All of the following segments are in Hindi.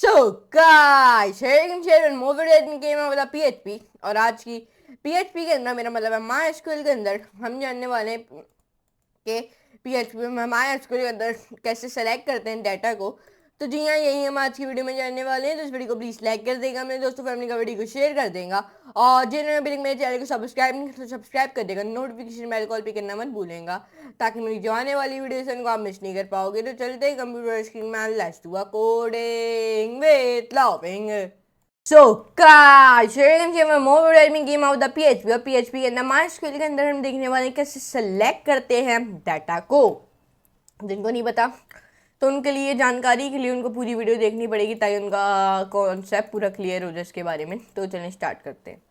सो गाइस मोर वीडियो गेम है मतलब पीएचपी। और आज की पीएचपी के अंदर मेरा मतलब है माई एसक्यूएल के अंदर हम जानने वाले हैं कि पीएचपी में माई एसक्यूएल के अंदर कैसे सेलेक्ट करते हैं डाटा को। तो जी हाँ, यही हम आज की वीडियो में जानने वाले हैं। तो इस वीडियो को प्लीज लाइक कर देगा, मेरे दोस्तों फैमिली का वीडियो को शेयर कर देगा, और जिन्होंने अभी तक मेरे चैनल को सब्सक्राइब नहीं किया तो सब्सक्राइब कर देगा, नोटिफिकेशन बेल कॉल पे करना मत भूलेगा ताकि मेरी जो आने वाली वीडियोस हैं उनको आप मिस नहीं कर पाओगे। तो चलते हैं कंप्यूटर स्क्रीन में, let's do a coding with loving. So guys, more running game of the PHP, और पीएचपी के अंदर माइस्क्यूएल के अंदर हम देखने वाले हैं कैसे सेलेक्ट करते हैं डाटा को। जिनको नहीं पता तो उनके लिए, जानकारी के लिए उनको पूरी वीडियो देखनी पड़ेगी ताकि उनका कॉन्सेप्ट पूरा क्लियर हो जाए इसके बारे में। तो चलिए स्टार्ट करते हैं।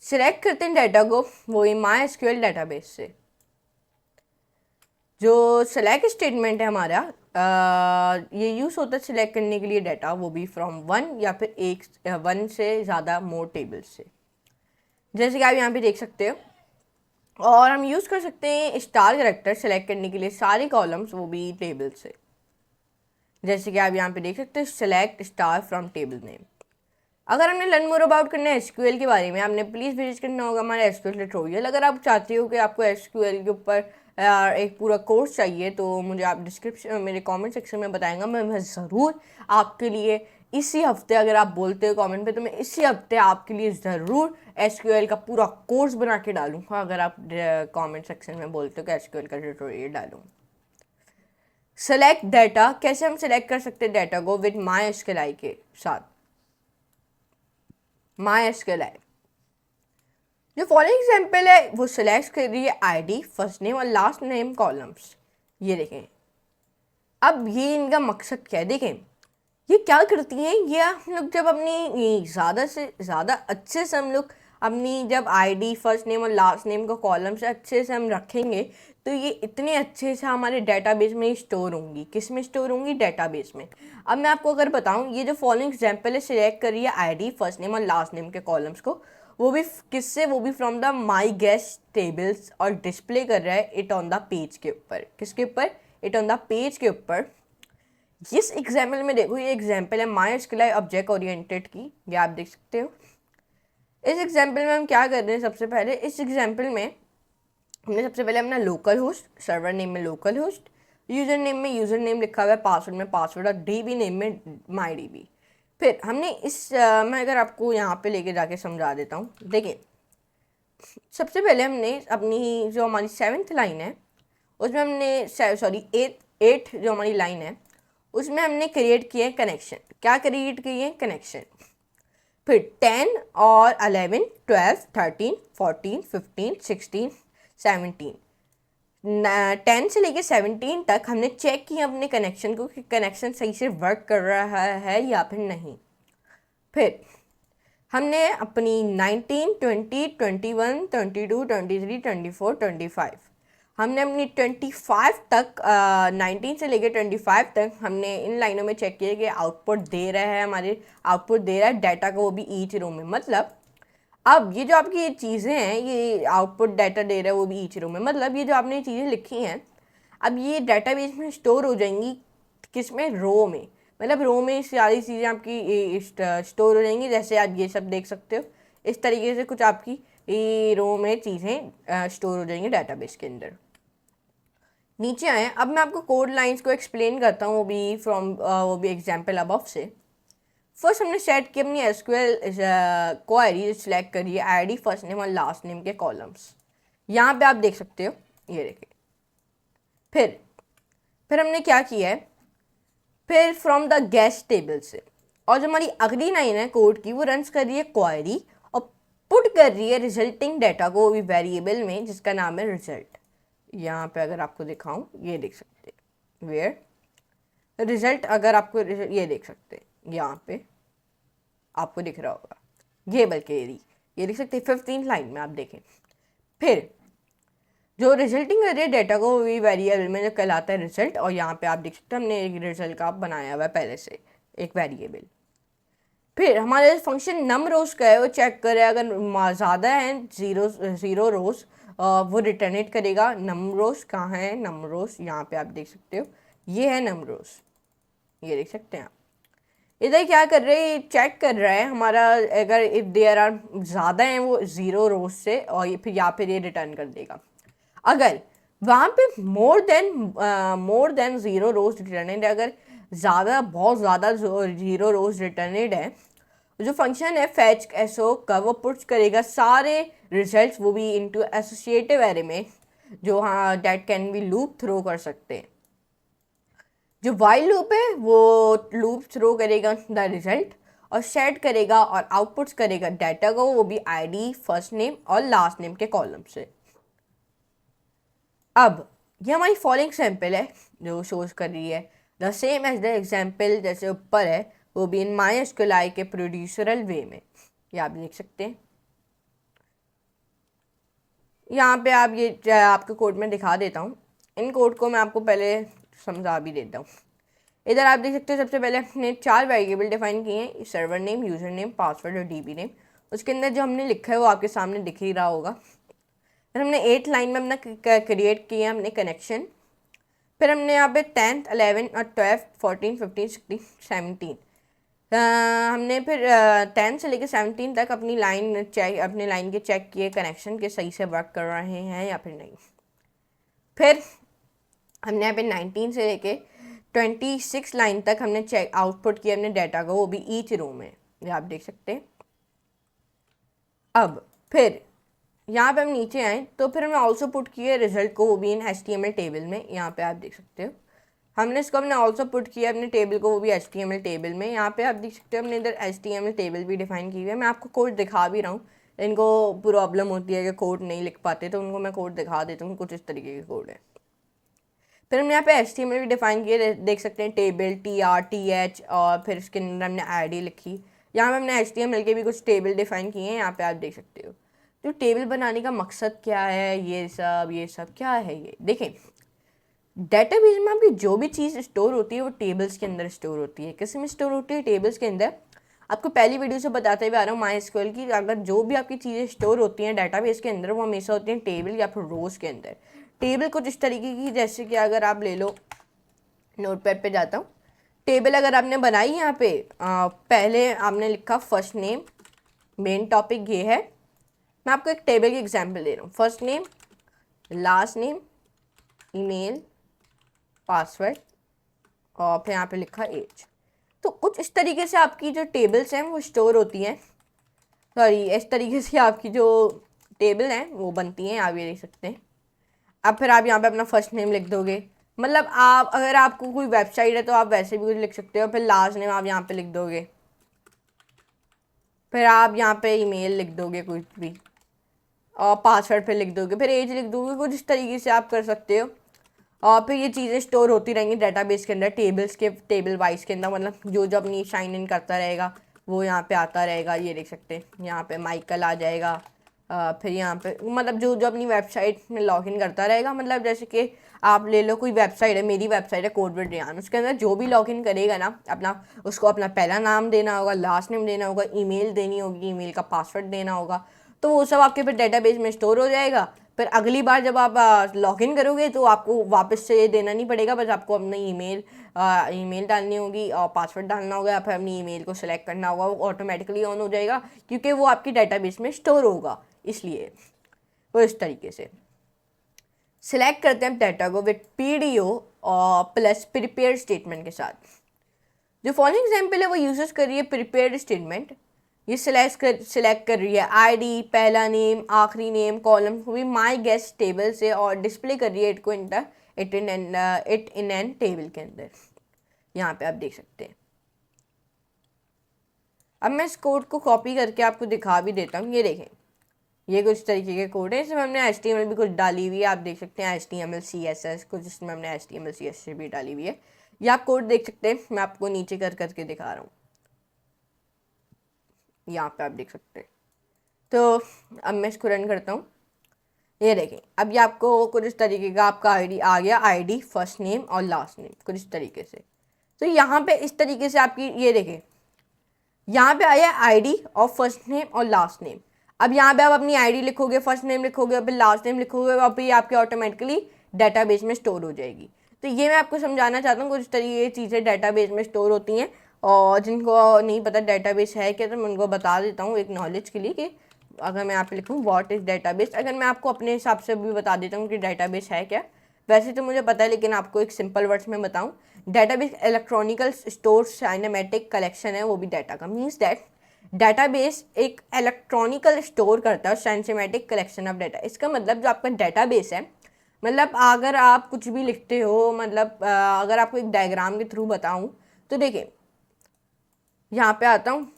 सिलेक्ट करते हैं डाटा को वो माई एसक्यूएल डाटाबेस से। जो सेलेक्ट स्टेटमेंट है हमारा, ये यूज़ होता है सिलेक्ट करने के लिए डाटा, वो भी फ्रॉम वन या फिर वन से ज़्यादा मोर टेबल्स से, जैसे कि आप यहाँ पे देख सकते हो। और हम यूज़ कर सकते हैं स्टार कैरेक्टर सेलेक्ट करने के लिए सारे कॉलम्स, वो भी टेबल से, जैसे कि आप यहाँ पे देख सकते हो select star from table name. अगर हमने लर्न मोर अबाउट करना है एसक्यूएल के बारे में, आपने प्लीज़ विजिट करना होगा हमारा एसक्यूएल ट्यूटोरियल। अगर आप चाहते हो कि आपको एसक्यूएल के ऊपर एक पूरा कोर्स चाहिए तो मुझे आप डिस्क्रिप्शन मेरे कमेंट सेक्शन में बताएंगा, मैं ज़रूर आपके लिए इसी हफ्ते, अगर आप बोलते हो कमेंट पे, तो मैं इसी हफ्ते आपके लिए ज़रूर एसक्यूएल का पूरा कोर्स बना के डालूंगा। अगर आप कमेंट सेक्शन में बोलते हो कि एसक्यूएल का ट्यूटोरियल डालूँ। सेलेक्ट डाटा, कैसे हम सेलेक्ट कर सकते हैं डाटा को विद माई एसक्यूएल के साथ। माई एसक्यूएल जो फॉलोइंग एग्जाम्पल है वो सिलेक्ट कर रही है आईडी, फर्स्ट नेम और लास्ट नेम कॉलम्स। ये देखें, अब ये इनका मकसद क्या है, देखें ये क्या करती हैं। ये हम लोग जब अपनी ज़्यादा से ज़्यादा अच्छे से हम लोग अपनी जब आईडी, फर्स्ट नेम और लास्ट नेम का कॉलम से अच्छे से हम रखेंगे तो ये इतने अच्छे से हमारे डेटाबेस में स्टोर होंगी। किस में स्टोर होंगी? डेटाबेस में। अब मैं आपको अगर बताऊं, ये जो फॉलोइंग एग्जाम्पल है सिलेक्ट करिए आईडी, फर्स्ट नेम और लास्ट नेम के कॉलम्स को, वो भी किससे? वो भी from the my guest tables, और डिस्प्ले कर रहा है इट ऑन द पेज के ऊपर। किसके ऊपर? इट ऑन द पेज के ऊपर। इस एग्जाम्पल में देखो, ये एग्जाम्पल है माई एसक्यूएल ऑब्जेक्ट ओरिएंटेड की, ये आप देख सकते हो। इस एग्जाम्पल में हम क्या कर रहे हैं, सबसे पहले इस एग्जाम्पल में हमने सबसे पहले अपना लोकल होस्ट, सर्वर नेम में लोकल होस्ट, यूज़र नेम में यूज़र नेम लिखा हुआ है, पासवर्ड में पासवर्ड, और डीबी नेम में माई डीबी। फिर हमने मैं अगर आपको यहाँ पे लेके जाके समझा देता हूँ। देखिए, सबसे पहले हमने अपनी जो हमारी 7th लाइन है उसमें हमने, सॉरी 8 जो हमारी लाइन है उसमें हमने क्रिएट किए कनेक्शन। क्या क्रिएट किए? कनेक्शन। फिर 10 और 11, 12, 13, 14, 15, 16, 17, 10 से लेके 17 तक हमने चेक किया अपने कनेक्शन को कि कनेक्शन सही से वर्क कर रहा है या फिर नहीं। फिर हमने अपनी 19, 20, 21, 22, 23, 24, 25, हमने अपनी 25 तक 19 से लेकर 25 तक हमने इन लाइनों में चेक किया कि आउटपुट दे रहा है, हमारे आउटपुट दे रहा है डाटा को, वो भी ईच रो में। मतलब अब ये जो आपकी ये चीज़ें हैं, ये आउटपुट डाटा दे रहा है वो भी ईच रो में। मतलब ये जो आपने चीज़ें लिखी हैं, अब ये डाटाबेस में स्टोर हो जाएंगी। किस में? रो में। मतलब रो में सारी चीज़ें आपकी स्टोर हो जाएंगी। जैसे आप ये सब देख सकते हो, इस तरीके से कुछ आपकी रो में चीज़ें स्टोर हो जाएंगी डाटाबेस के अंदर। नीचे आए, अब मैं आपको कोड लाइंस को एक्सप्लेन करता हूँ, वो भी एग्जाम्पल अबव से। फर्स्ट हमने सेट की अपनी एसक्यूएल क्वेरी, सिलेक्ट करिए आईडी, फर्स्ट नेम और लास्ट नेम के कॉलम्स। यहाँ पे आप देख सकते हो, ये देखिए। फिर हमने क्या किया है, फिर फ्रॉम द गेस्ट टेबल से, और जो हमारी अगली लाइन है कोड की, वो रन कर रही है क्वेरी और पुट कर रही है रिजल्टिंग डाटा को भी वेरिएबल में जिसका नाम है रिजल्ट। यहाँ पे अगर आपको दिखाऊं, ये देख सकते हैं वेयर रिजल्ट, अगर आपको ये देख सकते हैं यहाँ पे आपको दिख रहा होगा, ये बल्कि ये देख सकते हैं 15 लाइन में आप देखें। फिर जो रिजल्टिंग कर रही है डाटा को भी वेरिएबल में जो कहलाता है रिजल्ट, और यहाँ पे आप देख सकते हैं हमने एक रिजल्ट का बनाया हुआ है पहले से एक वेरिएबल। फिर हमारे फंक्शन नम रोज का है, वो चेक करे अगर ज़्यादा है ज़ीरो रोज वो रिटर्नेट करेगा। नम रोज कहाँ है? नम रोज यहाँ पे आप देख सकते हो, ये है नम रोज, ये देख सकते हैं आप। इधर क्या कर रहे हैं, चेक कर रहा है हमारा, अगर इफ़ देयर आर ज़्यादा हैं वो 0 रोज से, और ये फिर या फिर ये रिटर्न कर देगा। अगर वहाँ पे मोर देन 0 रोज रिटर्नेड है, अगर ज़्यादा बहुत ज़्यादा 0 रोज रिटर्नेड है, जो फंक्शन है फैच एसओ का, वो पुट करेगा सारे रिजल्ट्स, वो भी इनटू एसोसिएटिव एरे में, जो हाँ that can be loop through कर सकते हैं। जो वाइल लूप है वो लूप थ्रो करेगा द रिजल्ट और सेट करेगा और आउटपुट्स करेगा डाटा को, वो भी आईडी, फर्स्ट नेम और लास्ट नेम के कॉलम से। अब ये हमारी फॉलोइंग सैंपल है जो शोज कर रही है the same as the example जैसे ऊपर है, वो भी इन MySQL के प्रोड्यूसरल वे में, ये आप देख सकते हैं। यहाँ पे आप ये आपके कोड में दिखा देता हूँ, इन कोड को मैं आपको पहले समझा भी देता हूँ। इधर आप देख सकते हैं सबसे पहले हमने 4 वेरिएबल डिफाइन किए हैं, server name, user name, password और DB नेम। उसके अंदर जो हमने लिखा है वो आपके सामने दिख ही रहा होगा। फिर हमने 8 लाइन में अपना क्रिएट किया हमने कनेक्शन। फिर हमने यहाँ पे 10th 11 और 12 14 15 16 17 हमने फिर 10 से लेकर 17 तक अपनी लाइन के चेक किए कनेक्शन के सही से वर्क कर रहे हैं या फिर नहीं। फिर हमने यहाँ पे 19 से लेके 26 लाइन तक हमने चेक आउटपुट किया हमने डाटा को, वो भी ईच रो में, ये आप देख सकते हैं। अब फिर यहाँ पे हम नीचे आए तो फिर हमने ऑल्सो पुट किया रिजल्ट को, वो भी इन HTML टेबल में, यहाँ पे आप देख सकते हो। हमने हमने ऑल्सो पुट किया अपने टेबल को, वो भी HTML टेबल में, यहाँ पे आप देख सकते हो हमने इधर HTML टेबल भी डिफाइन की हुई है। मैं आपको कोड दिखा भी रहा हूँ, इनको प्रॉब्लम होती है कि कोड नहीं लिख पाते तो उनको मैं कोड दिखा देता हूँ, कुछ इस तरीके के कोड है। फिर हमने यहाँ पे HTML भी डिफाइन किए, देख सकते हैं टेबल TR TH, और फिर इसके अंदर हमने ID लिखी। यहाँ पे हमने HTML के भी कुछ टेबल डिफाइन किए हैं, यहाँ पे आप देख सकते हो। तो टेबल बनाने का मकसद क्या है, ये सब क्या है, ये देखें। डेटाबेस में आपकी जो भी चीज़ स्टोर होती है वो टेबल्स के अंदर स्टोर होती है। किस में स्टोर होती है, टेबल्स के अंदर। आपको पहली वीडियो से बताते हुए आ रहा हूँ MySQL की, अगर जो भी आपकी चीज़ें स्टोर होती हैं डेटाबेस के अंदर वो हमेशा होती हैं टेबल या फिर रोज के अंदर। टेबल कुछ इस तरीके की, जैसे कि अगर आप ले लो, नोटपैड पे जाता हूँ, टेबल अगर आपने बनाई यहाँ पे पहले आपने लिखा फर्स्ट नेम, मेन टॉपिक ये है। मैं आपको एक टेबल की एग्जांपल दे रहा हूँ, first name, last name, email, password और फिर यहाँ पे लिखा एज। तो कुछ इस तरीके से आपकी जो टेबल्स हैं वो स्टोर होती हैं, सॉरी इस तरीके से आपकी जो टेबल हैं वो बनती हैं, आप ये देख सकते हैं। अब फिर आप यहाँ पे अपना फर्स्ट नेम लिख दोगे, मतलब आप अगर आपको कोई वेबसाइट है तो आप वैसे भी कुछ लिख सकते हो। फिर लास्ट नेम आप यहाँ पे लिख दोगे, फिर आप यहाँ पे ईमेल लिख दोगे कुछ भी, और पासवर्ड पे लिख दोगे, फिर एज लिख दोगे, कुछ इस तरीके से आप कर सकते हो। और फिर ये चीज़ें स्टोर होती रहेंगी डाटाबेस के अंदर, टेबल वाइज के अंदर, मतलब जो अपनी साइन इन करता रहेगा वो यहाँ पे आता रहेगा। ये देख सकते हैं यहाँ पे माइकल आ जाएगा, फिर यहाँ पे मतलब जो अपनी वेबसाइट में लॉगिन करता रहेगा, मतलब जैसे कि आप ले लो कोई वेबसाइट है, मेरी वेबसाइट है कोड विद रेहान, उसके अंदर जो भी लॉगिन करेगा ना अपना, उसको अपना पहला नाम देना होगा, लास्ट नेम देना होगा, ईमेल देनी होगी, ईमेल का पासवर्ड देना होगा, तो वो सब आपके फिर डेटाबेस में स्टोर हो जाएगा। फिर अगली बार जब आप लॉगिन करोगे तो आपको वापस से ये देना नहीं पड़ेगा, बस आपको अपनी ईमेल डालनी होगी और पासवर्ड डालना होगा, फिर अपनी ईमेल को सिलेक्ट करना होगा, वो ऑटोमेटिकली ऑन हो जाएगा क्योंकि वो आपकी डेटाबेस में स्टोर होगा। इसलिए वो इस तरीके से सिलेक्ट करते हैं डाटा को विद PDO और प्लस प्रिपेयर स्टेटमेंट के साथ। जो फॉलोइंग एग्जाम्पल है वो यूजर्स कर रही है प्रिपेयर्ड स्टेटमेंट, ये सिलेक्ट कर रही है ID, पहला नेम, आखिरी नेम, कॉलम को भी माई गेस्ट टेबल से, और डिस्प्ले कर रही है इट इन एन टेबल के अंदर। यहाँ पे आप देख सकते हैं। अब मैं इस कोड को कॉपी करके आपको दिखा भी देता हूँ, ये देखें, ये कुछ तरीके के कोड है। इसमें हमने HTML भी कुछ डाली हुई है, आप देख सकते हैं HTML CSS कुछ, इसमें हमने HTML CSS भी डाली हुई है। ये आप कोड देख सकते हैं, मैं आपको नीचे करके दिखा रहा हूँ, यहाँ पे आप देख सकते हैं। तो अब मैं इसको रन करता हूँ, ये देखें, अब ये आपको कुछ इस तरीके का आपका ID आ गया, ID, फर्स्ट नेम और लास्ट नेम, कुछ इस तरीके से। तो यहाँ पे इस तरीके से आपकी ये देखें, यहाँ पे आया ID और फर्स्ट नेम और लास्ट नेम। अब यहाँ पे आप अपनी ID लिखोगे, फर्स्ट नेम लिखोगे, फिर लास्ट नेम लिखोगे, और फिर ये आपके ऑटोमेटिकली डाटाबेस में स्टोर हो जाएगी। तो ये मैं आपको समझाना चाहता हूँ, कुछ तरीके की चीज़ें डाटाबेस में स्टोर होती हैं और जिनको नहीं पता डेटाबेस है क्या, तो मैं उनको बता देता हूँ एक नॉलेज के लिए कि अगर मैं यहाँ पे लिखूँ व्हाट इज़ डेटाबेस, अगर मैं आपको अपने हिसाब से भी बता देता हूँ कि डेटाबेस है क्या। वैसे तो मुझे पता है, लेकिन आपको एक सिंपल वर्ड्स में बताऊँ, डेटाबेस इलेक्ट्रॉनिकल स्टोर साइनेमेटिक कलेक्शन है, वो भी डाटा का। मीन्स दैट डेटाबेस एक इलेक्ट्रॉनिकल स्टोर करता है साइंसेमेटिक कलेक्शन ऑफ डाटा। इसका मतलब जो आपका डेटाबेस है, मतलब अगर आप कुछ भी लिखते हो, मतलब अगर आपको एक डायग्राम के थ्रू बताऊं तो देखिए यहाँ पे आता हूँ।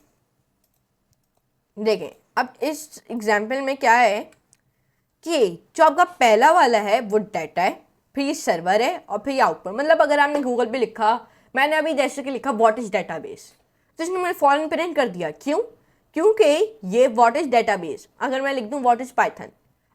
देखें अब इस एग्जाम्पल में क्या है कि जो आपका पहला वाला है वो डाटा है, फिर ये सर्वर है, और फिर ये आउटपुट। मतलब अगर आपने गूगल पे लिखा, मैंने अभी जैसे कि लिखा व्हाट इज डेटाबेस, तो इसने मुझे फॉरन प्रिंट कर दिया। क्यों? क्योंकि ये व्हाट इज डेटाबेस, अगर मैं लिख दूँ व्हाट इज पाइथन,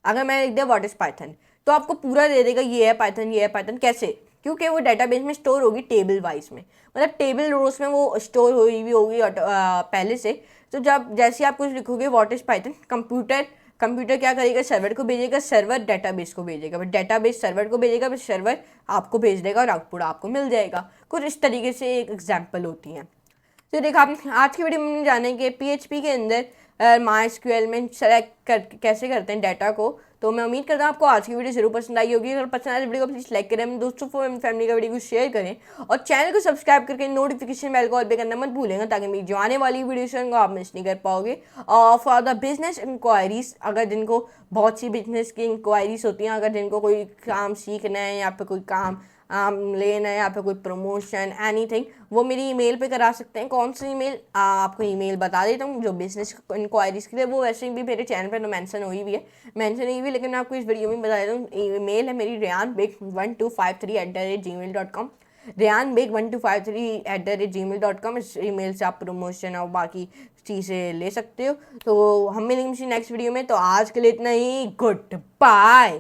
अगर मैं लिख दिया व्हाट इज पाइथन, तो आपको पूरा दे देगा ये है पाइथन, ये है पाइथन। कैसे? क्योंकि वो डेटाबेस में स्टोर होगी टेबल वाइज में, मतलब टेबल रोज में वो स्टोर हुई भी होगी पहले से। तो जब जैसे आप कुछ लिखोगे व्हाट इज पाइथन, कंप्यूटर क्या करेगा, सर्वर को भेजेगा, सर्वर डेटाबेस को भेजेगा, फिर डेटाबेस सर्वर को भेजेगा, फिर सर्वर आपको भेज देगा और आउटपुट आपको मिल जाएगा। कुछ इस तरीके से एक एग्जाम्पल होती है। तो देखा आप आज की वीडियो में जानेंगे पीएचपी के अंदर माई एसक्यूएल में सेलेक्ट कर कैसे करते हैं डाटा को। तो मैं उम्मीद करता हूँ आपको आज की वीडियो जरूर पसंद आई होगी। अगर पसंद आए वीडियो को प्लीज़ लाइक करें, दोस्तों फैमिली का वीडियो को शेयर करें, और चैनल को सब्सक्राइब करके नोटिफिकेशन बेल को ऑल पे करना मत भूलेंगे, ताकि मेरी जो आने वाली वीडियोस हैं आप मिस नहीं कर पाओगे। और फॉर द बिजनेस इंक्वायरीज, अगर जिनको बहुत सी बिजनेस की इंक्वायरीज होती हैं, अगर जिनको कोई काम सीखना है या फिर कोई काम लेना है या फिर कोई प्रमोशन एनीथिंग, वो मेरी ईमेल पे करा सकते हैं। कौन सी ईमेल, आपको ईमेल बता देता हूँ जो बिजनेस इंक्वायरीज के लिए, वो वैसे भी मेरे चैनल पे तो मेंशन हुई भी है, मेंशन हुई भी, लेकिन मैं आपको इस वीडियो में बता देता हूँ। ईमेल है मेरी reyanbeg1253@gmail.com, reyanbeg1253@gmail.com। इस ईमेल से आप प्रमोशन और बाकी चीज़ें ले सकते हो। तो हम मिलेंगे नेक्स्ट वीडियो में। तो आज के लिए इतना ही, गुड बाय।